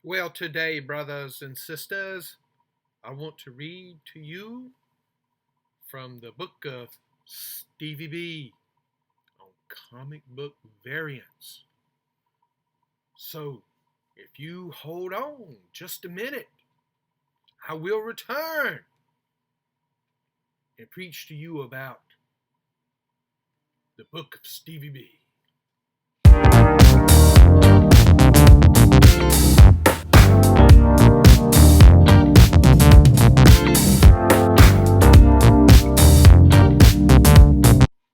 Well, today, brothers and sisters, I want to read to you from the Book of Stevie B on comic book variants. So, if you hold on just a minute, I will return and preach to you about the Book of Stevie B.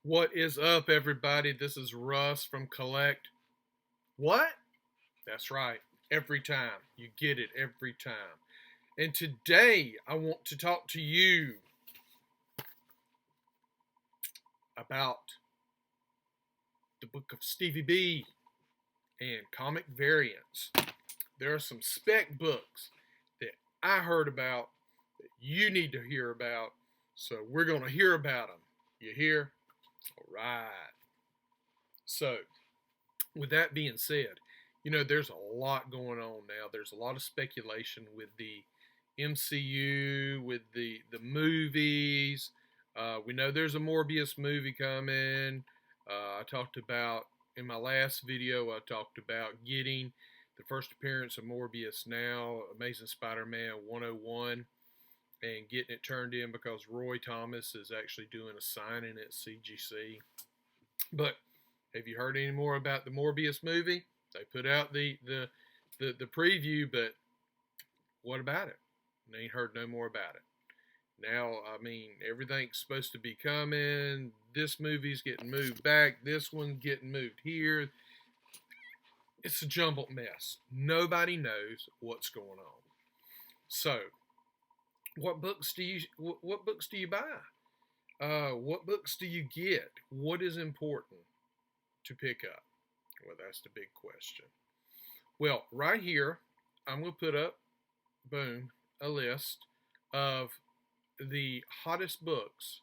What is up, everybody? This is Russ from Collect. What? That's right. Every time. You get it every time. And today, I want to talk to you about the Book of Stevie B and comic variants. There are some spec books that I heard about that you need to hear about. So we're going to hear about them. You hear? All right. So, with that being said, there's a lot going on now. There's a lot of speculation with the MCU, with the movies. We know there's a Morbius movie coming. I talked about, in my last video, I talked about getting the first appearance of Morbius now, Amazing Spider-Man 101, and getting it turned in because Roy Thomas is actually doing a signing at CGC. But have you heard any more about the Morbius movie? They put out the preview, but what about it? They ain't heard no more about it. Now, everything's supposed to be coming. This movie's getting moved back. This one's getting moved here. It's a jumbled mess. Nobody knows what's going on. So, what books do you buy? What books do you get? What is important to pick up? Well, that's the big question. Well, right here, I'm going to put up, boom, a list of the hottest books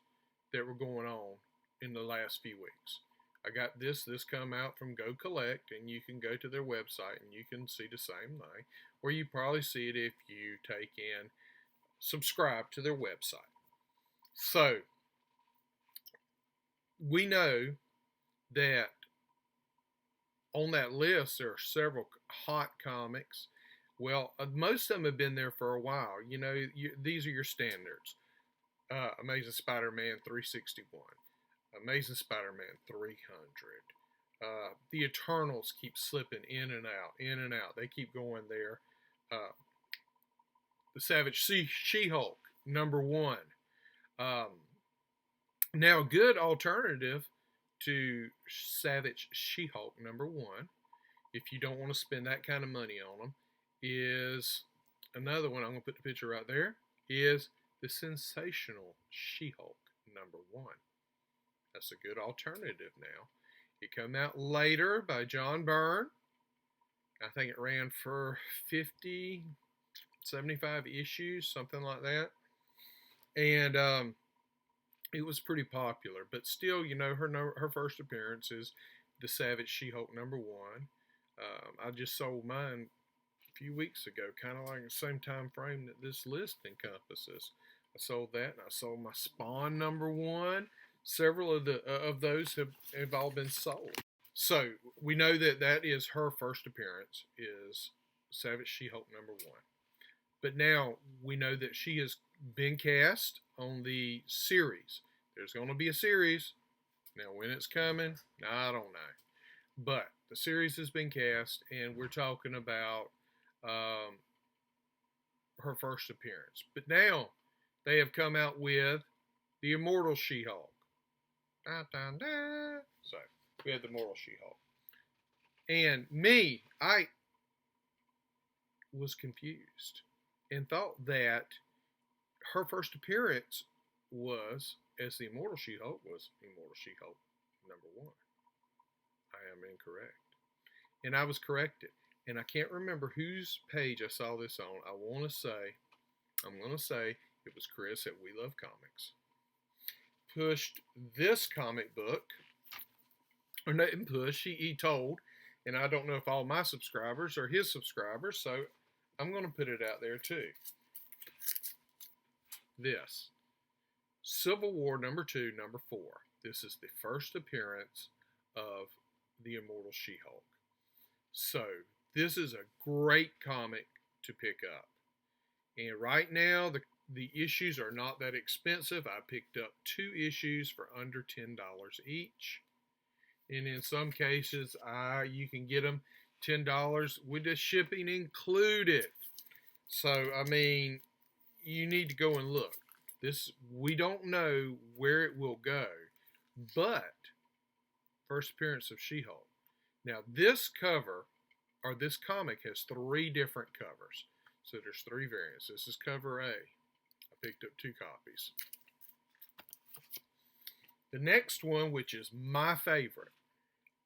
that were going on in the last few weeks. I got this come out from Go Collect, and you can go to their website and you can see the same thing, or you probably see it if you subscribe to their website. So, we know that on that list there are several hot comics. Well, most of them have been there for a while. These are your standards. Amazing Spider-Man 361. Amazing Spider-Man 300. The Eternals keep slipping in and out. They keep going there. The Savage She-Hulk, #1. Now, a good alternative to Savage She-Hulk, #1, if you don't want to spend that kind of money on them, is another one. I'm going to put the picture right there. Is the Sensational She-Hulk, #1. That's a good alternative now. It came out later by John Byrne. I think it ran for 50, 75 issues, something like that. And it was pretty popular. But still, her first appearance is the Savage She-Hulk #1. I just sold mine a few weeks ago, kind of like the same time frame that this list encompasses. I sold that, and I sold my Spawn #1. Several of those have all been sold. So we know that is her first appearance, is Savage She-Hulk #1. But now we know that she has been cast on the series. There's going to be a series. Now, when it's coming, I don't know. But the series has been cast, and we're talking about her first appearance. But now they have come out with the Immortal She-Hulk. So we have the Immortal She-Hulk. And I was confused and thought that her first appearance was, as the Immortal She-Hulk, was Immortal She-Hulk #1. I am incorrect. And I was corrected. And I can't remember whose page I saw this on. I'm going to say it was Chris at We Love Comics. Pushed this comic book, or didn't push, he told, and I don't know if all my subscribers are his subscribers, so I'm going to put it out there too. This. Civil War #2, #4. This is the first appearance of the Immortal She-Hulk. So, this is a great comic to pick up. And right now, the issues are not that expensive. I picked up 2 issues for under $10 each. And in some cases, you can get them $10 with the shipping included. So, I mean, you need to go and look. We don't know where it will go, but first appearance of She-Hulk. Now, this comic has 3 different covers. So there's 3 variants. This is cover A. I picked up 2 copies. The next one, which is my favorite,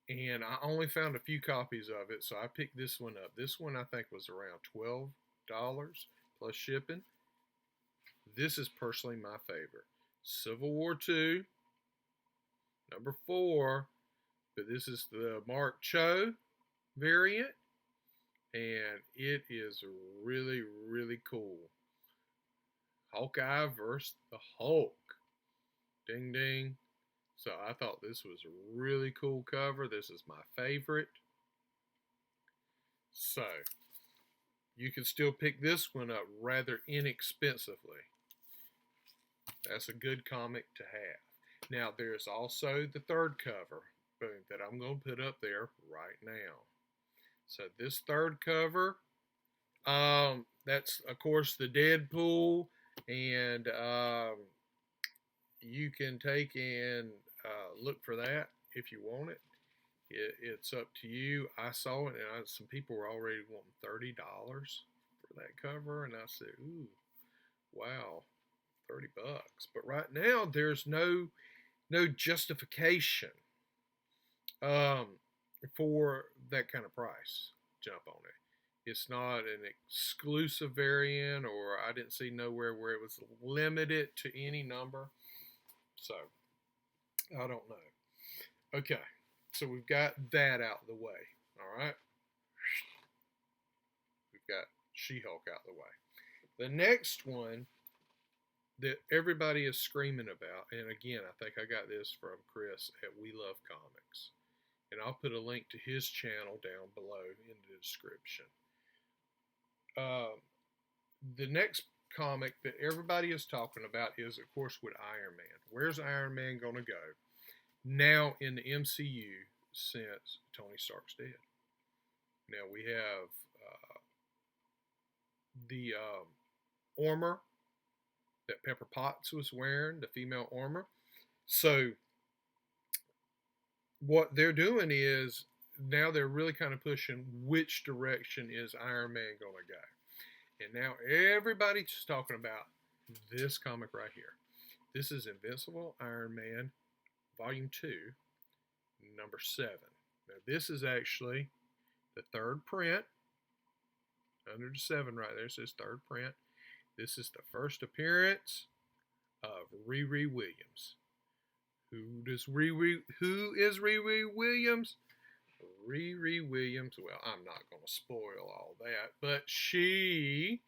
and I only found a few copies of it, so I picked this one up. This one I think was around $12 plus shipping. This is personally my favorite. Civil War II, #4, but this is the Mark Cho variant, and it is really, really cool. Hawkeye versus the Hulk. Ding, ding. So I thought this was a really cool cover. This is my favorite. So you can still pick this one up rather inexpensively. That's a good comic to have. Now, there's also the 3rd cover that I'm going to put up there right now. So this 3rd cover, that's, of course, the Deadpool, and you can take and look for that if you want it. It's up to you. I saw it, and some people were already wanting $30 for that cover, and I said, ooh, wow, $30. But right now, there's no justification for that kind of price jump on it. It's not an exclusive variant, or I didn't see nowhere where it was limited to any number. So, I don't know. Okay, so we've got that out of the way. All right. We've got She-Hulk out of the way. The next one that everybody is screaming about, and again, I think I got this from Chris at We Love Comics, and I'll put a link to his channel down below in the description. The next comic that everybody is talking about is, of course, with Iron Man. Where's Iron Man going to go now in the MCU since Tony Stark's dead? Now we have the armor that Pepper Potts was wearing, the female armor. So what they're doing is now they're really kind of pushing which direction is Iron Man going to go. And now everybody's just talking about this comic right here. This is Invincible Iron Man, Volume 2, #7. Now this is actually the 3rd print. Under the 7 right there, it says 3rd print. This is the first appearance of Riri Williams. Who is Riri Williams? Riri Williams, well, I'm not going to spoil all that, but she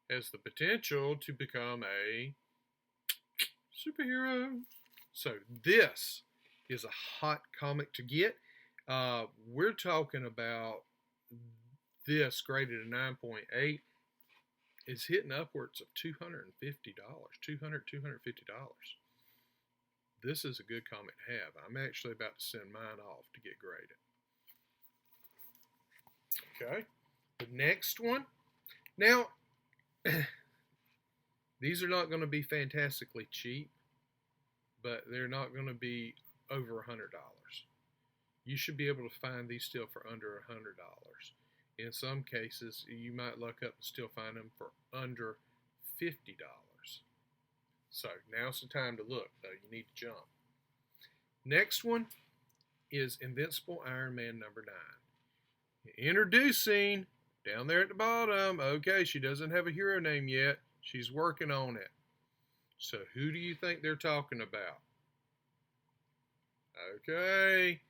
has the potential to become a superhero. So this is a hot comic to get. We're talking about this graded at 9.8 is hitting upwards of $250, $250. This is a good comic to have. I'm actually about to send mine off to get graded. Okay, the next one. Now, these are not going to be fantastically cheap, but they're not going to be over $100. You should be able to find these still for under $100. In some cases, you might look up and still find them for under $50. So now's the time to look, though. You need to jump. Next one is Invincible Iron Man #9. Introducing, down there at the bottom, okay, she doesn't have a hero name yet. She's working on it. So who do you think they're talking about? Okay,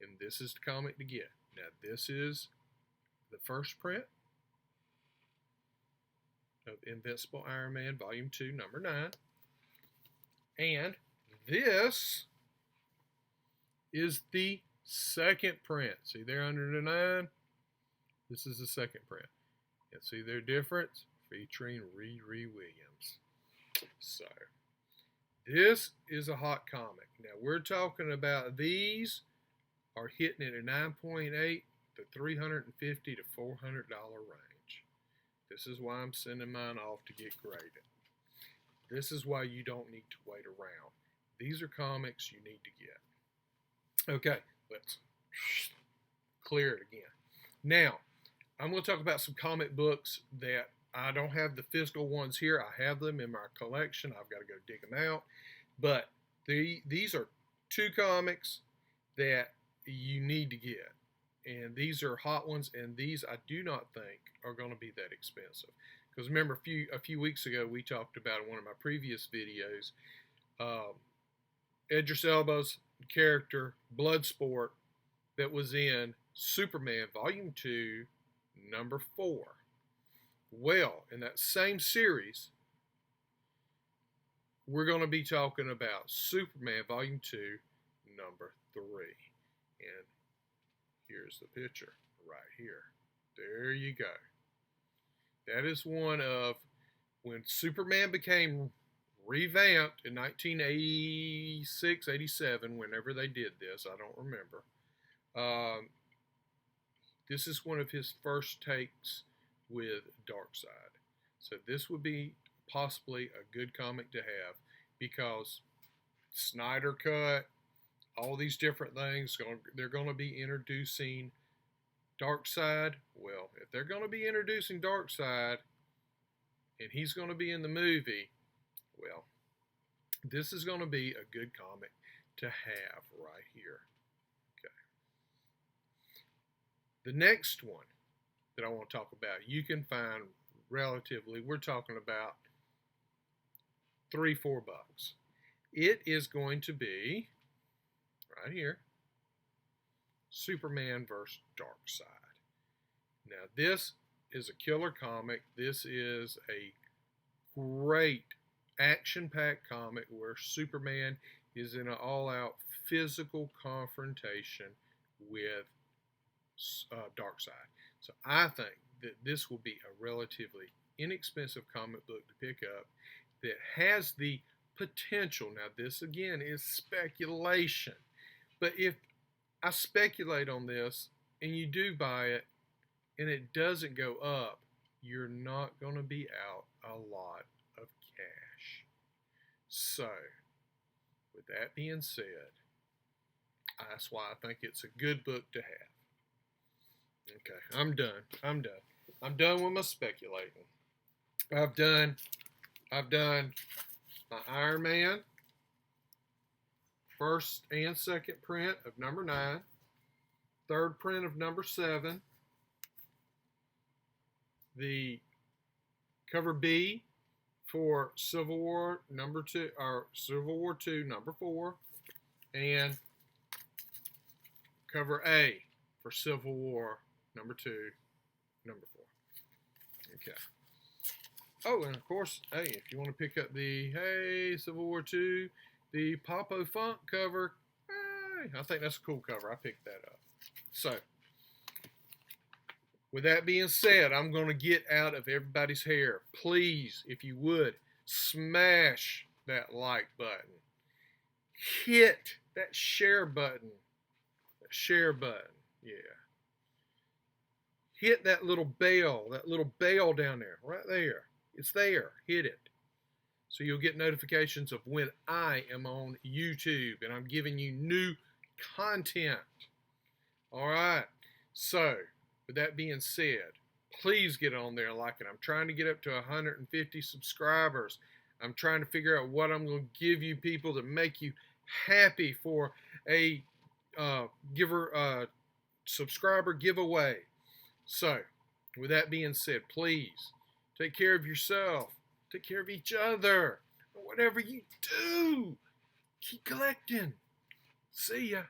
and this is the comic to get. Now this is the first print. of Invincible Iron Man, Volume 2, Number 9. And this is the second print. See there under the 9? This is the second print. And see their difference? Featuring Riri Williams. So, this is a hot comic. Now, we're talking about these are hitting at a 9.8 to $350 to $400 range. This is why I'm sending mine off to get graded. This is why you don't need to wait around. These are comics you need to get. Okay, let's clear it again. Now, I'm going to talk about some comic books that I don't have the physical ones here. I have them in my collection. I've got to go dig them out. But these are two comics that you need to get. And these are hot ones, and these I do not think are going to be that expensive. Because remember, a few weeks ago, we talked about in one of my previous videos, Idris Elba's character, Bloodsport, that was in Superman Volume 2, Number 4. Well, in that same series, we're going to be talking about Superman Volume 2, Number 3. And here's the picture right here. There you go. That is one of when Superman became revamped in 1986, 87, whenever they did this. I don't remember. This is one of his first takes with Darkseid. So this would be possibly a good comic to have because Snyder Cut, all these different things, they're going to be introducing Darkseid. Well, if they're going to be introducing Darkseid and he's going to be in the movie, well, this is going to be a good comic to have right here. Okay. The next one that I want to talk about, you can find relatively, we're talking about $3-4. It is going to be right here, Superman vs. Darkseid. Now, this is a killer comic. This is a great action-packed comic where Superman is in an all-out physical confrontation with Darkseid. So I think that this will be a relatively inexpensive comic book to pick up that has the potential. Now, this again is speculation. But if I speculate on this and you do buy it and it doesn't go up, you're not going to be out a lot of cash. So, with that being said, that's why I think it's a good book to have. Okay, I'm done. I'm done with my speculating. I've done my Iron Man first and second print of number 9, third print of number 7, the cover B for Civil War number 2 or Civil War 2 number 4, and cover A for Civil War number 2 number 4. Okay. Oh, and of course, hey, if you want to pick up the Civil War 2, the Popo Funk cover, hey, I think that's a cool cover. I picked that up. So, with that being said, I'm going to get out of everybody's hair. Please, if you would, smash that like button. Hit that share button. That share button. Yeah. Hit that little bell down there, right there. It's there. Hit it. So you'll get notifications of when I am on YouTube and I'm giving you new content. All right. So, with that being said, please get on there and like it. I'm trying to get up to 150 subscribers. I'm trying to figure out what I'm going to give you people to make you happy for a subscriber giveaway. So, with that being said, please take care of yourself. Take care of each other. Whatever you do, keep collecting. See ya.